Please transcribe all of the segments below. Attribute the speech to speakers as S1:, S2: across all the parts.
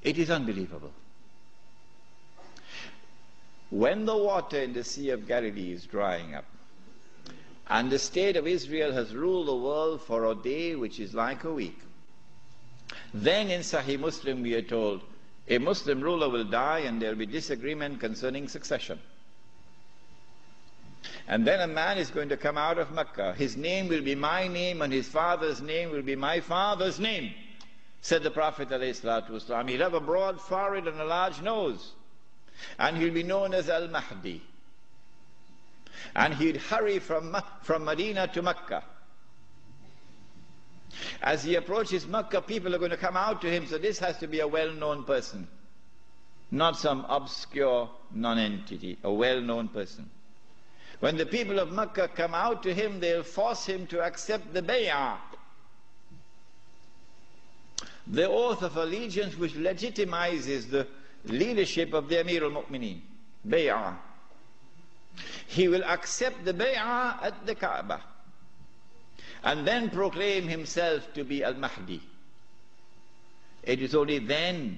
S1: It is unbelievable. When the water in the Sea of Galilee is drying up, and the state of Israel has ruled the world for a day which is like a week, then in Sahih Muslim we are told, a Muslim ruler will die and there will be disagreement concerning succession. And then a man is going to come out of Mecca. His name will be my name and his father's name will be my father's name, said the Prophet ﷺ. He'll have a broad forehead and a large nose. And he'll be known as Al-Mahdi. And he'd hurry from Medina to Mecca. As he approaches Mecca, people are going to come out to him, so this has to be a well-known person. Not some obscure non-entity, a well-known person. When the people of Mecca come out to him, they'll force him to accept the bay'ah, the oath of allegiance which legitimizes the leadership of the Amir al-Mu'mineen, bay'ah. He will accept the bay'ah at the Kaaba and then proclaim himself to be Al-Mahdi. It is only then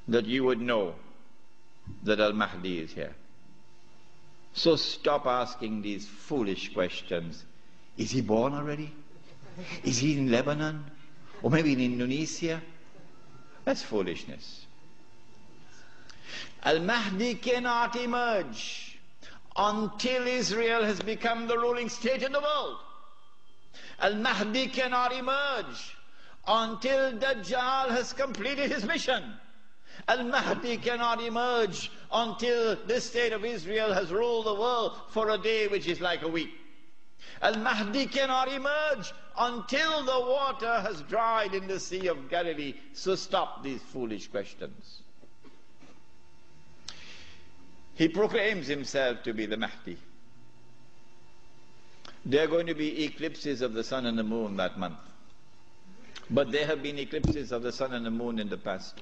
S1: that you would know that Al-Mahdi is here. So stop asking these foolish questions. Is he born already? Is he in Lebanon? Or maybe in Indonesia? That's foolishness. Al-Mahdi cannot emerge until Israel has become the ruling state in the world. Al-Mahdi cannot emerge until Dajjal has completed his mission. Al-Mahdi cannot emerge until the state of Israel has ruled the world for a day which is like a week. Al-Mahdi cannot emerge until the water has dried in the Sea of Galilee. So stop these foolish questions. He proclaims himself to be the Mahdi. There are going to be eclipses of the sun and the moon that month. But there have been eclipses of the sun and the moon in the past.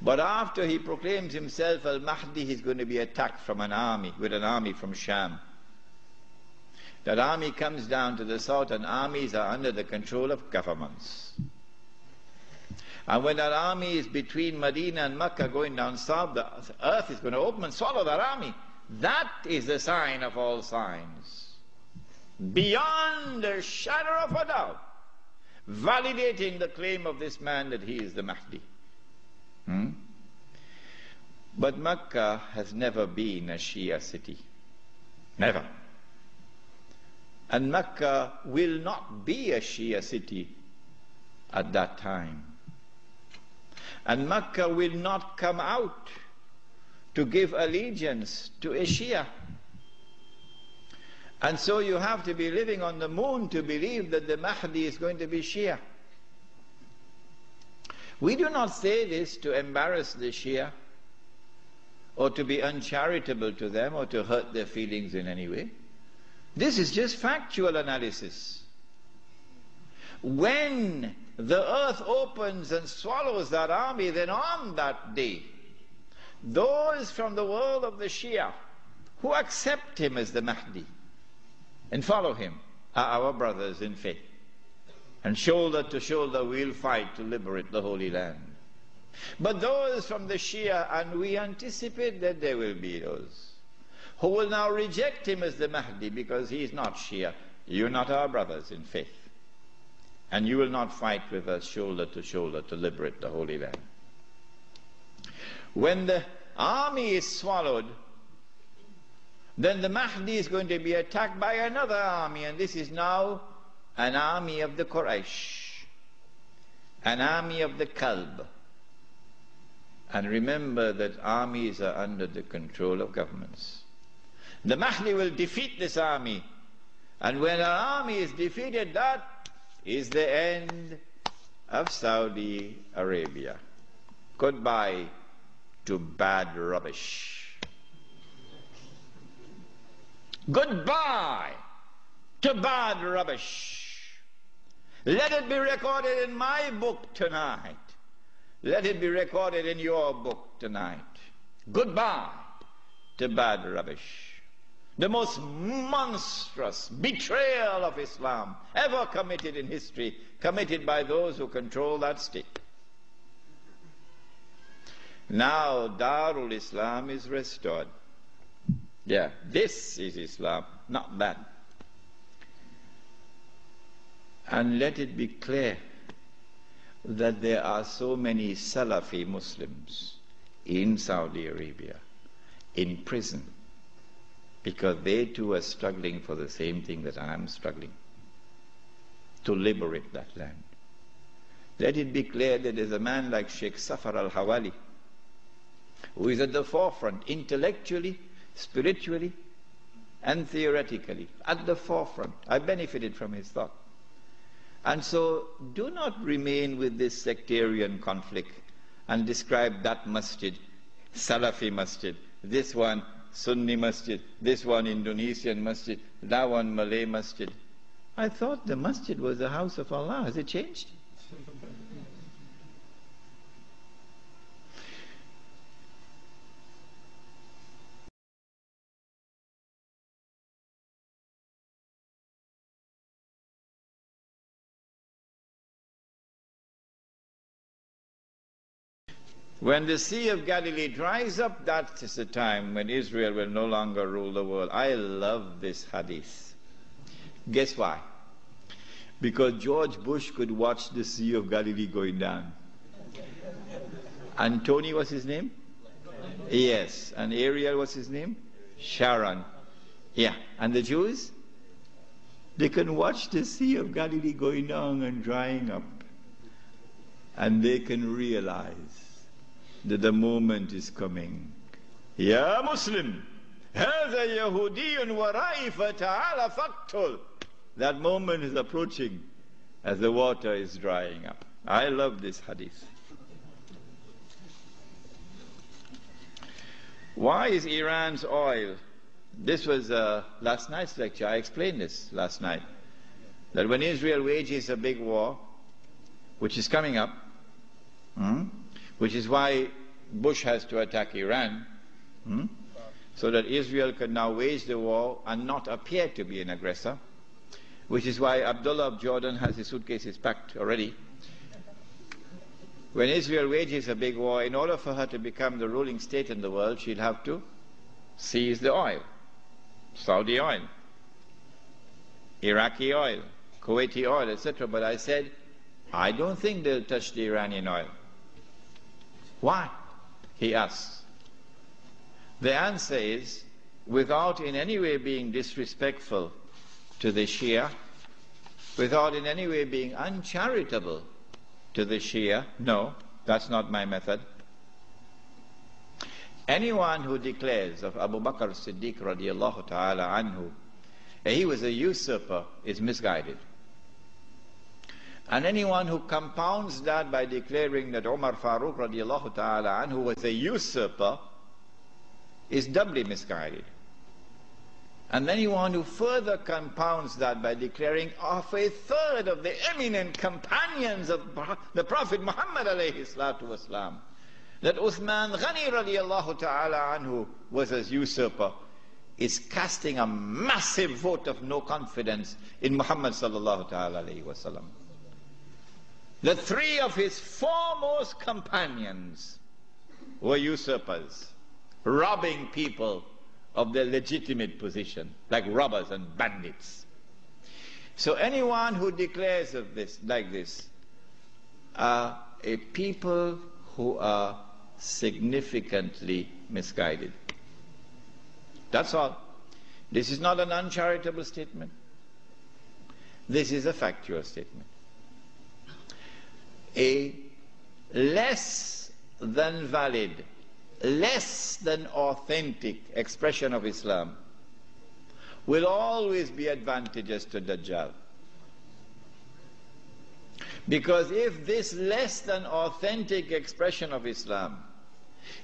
S1: But after he proclaims himself Al-Mahdi, he's going to be attacked from an army, with an army from Sham. That army comes down to the south, and armies are under the control of governments. And when that army is between Medina and Mecca going down south, the earth is going to open and swallow that army. That is the sign of all signs. Beyond a shadow of a doubt, validating the claim of this man that he is the Mahdi. But Mecca has never been a Shia city. Never. And Mecca will not be a Shia city at that time. And Mecca will not come out to give allegiance to a Shia. And so you have to be living on the moon to believe that the Mahdi is going to be Shia. We do not say this to embarrass the Shia or to be uncharitable to them or to hurt their feelings in any way. This is just factual analysis. When the earth opens and swallows that army, then on that day, those from the world of the Shia who accept him as the Mahdi and follow him are our brothers in faith. And shoulder to shoulder we'll fight to liberate the Holy Land. But those from the Shia, and we anticipate that there will be those, who will now reject him as the Mahdi because he is not Shia. You're not our brothers in faith. And you will not fight with us shoulder to shoulder to liberate the Holy Land. When the army is swallowed, then the Mahdi is going to be attacked by another army, and this is now an army of the Quraysh, an army of the Kalb. And remember that armies are under the control of governments. The Mahdi will defeat this army, and when an army is defeated, that is the end of Saudi Arabia. Goodbye to bad rubbish. Goodbye to bad rubbish. Let it be recorded in my book tonight. Let it be recorded in your book tonight. Goodbye to bad rubbish. The most monstrous betrayal of Islam ever committed in history, committed by those who control that state. Now Darul Islam is restored. Yeah, this is Islam, not that. And let it be clear that there are so many Salafi Muslims in Saudi Arabia, in prison, because they too are struggling for the same thing that I am struggling, to liberate that land. Let it be clear that there's a man like Sheikh Safar al-Hawali, who is at the forefront, intellectually, spiritually, and theoretically, at the forefront. I benefited from his thought. And so, do not remain with this sectarian conflict and describe that masjid, Salafi masjid, this one Sunni masjid, this one Indonesian masjid, that one Malay masjid. I thought the masjid was the house of Allah. Has it changed? When the Sea of Galilee dries up, that is the time when Israel will no longer rule the world. I love this hadith. Guess why? Because George Bush could watch the Sea of Galilee going down. And Tony, what's his name? Yes. And Ariel, what's his name? Sharon. Yeah. And the Jews? They can watch the Sea of Galilee going down and drying up. And they can realize that the moment is coming. Ya Muslim, هذا يهودي ورائي فتعال فاقتل. That moment is approaching as the water is drying up. I love this hadith. Why is Iran's oil? This was last night's lecture. I explained this last night. That when Israel wages a big war, which is coming up, which is why Bush has to attack Iran, so that Israel can now wage the war and not appear to be an aggressor, which is why Abdullah of Jordan has his suitcases packed already. When Israel wages a big war, in order for her to become the ruling state in the world, she'll have to seize the oil. Saudi oil, Iraqi oil, Kuwaiti oil, etc. But I said, I don't think they'll touch the Iranian oil. Why? He asks. The answer is, without in any way being disrespectful to the Shia, without in any way being uncharitable to the Shia, no, that's not my method. Anyone who declares of Abu Bakr Siddiq radiallahu ta'ala anhu, he was a usurper, is misguided. And anyone who compounds that by declaring that Umar Farooq radiallahu ta'ala anhu was a usurper is doubly misguided. And anyone who further compounds that by declaring of a third of the eminent companions of the Prophet Muhammad alayhi salatu wasalam, that Uthman Ghani radiallahu ta'ala anhu was a usurper, is casting a massive vote of no confidence in Muhammad sallallahu ta'ala alayhi wasallam. The three of his foremost companions were usurpers, robbing people of their legitimate position, like robbers and bandits. So anyone who declares of this, like this, are a people who are significantly misguided. That's all. This is not an uncharitable statement. This is a factual statement. A less than valid, less than authentic expression of Islam will always be advantageous to Dajjal. Because if this less than authentic expression of Islam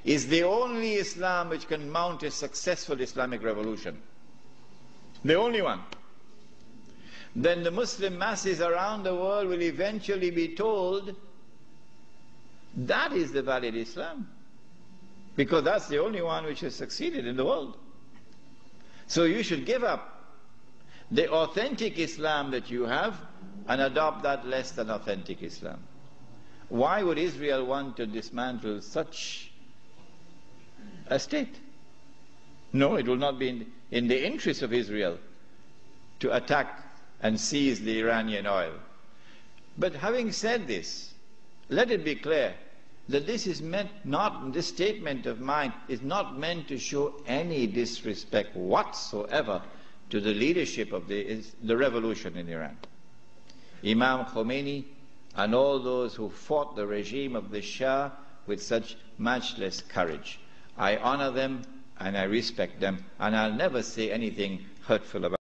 S1: is the only Islam which can mount a successful Islamic revolution, the only one, then the Muslim masses around the world will eventually be told that is the valid Islam, because that's the only one which has succeeded in the world. So you should give up the authentic Islam that you have and adopt that less than authentic Islam. Why would Israel want to dismantle such a state? No, it will not be in the interest of Israel to attack and seize the Iranian oil. But having said this, let it be clear that this is meant not, this statement of mine is not meant to show any disrespect whatsoever to the leadership of the revolution in Iran. Imam Khomeini and all those who fought the regime of the Shia with such matchless courage. I honor them and I respect them, and I'll never say anything hurtful about them.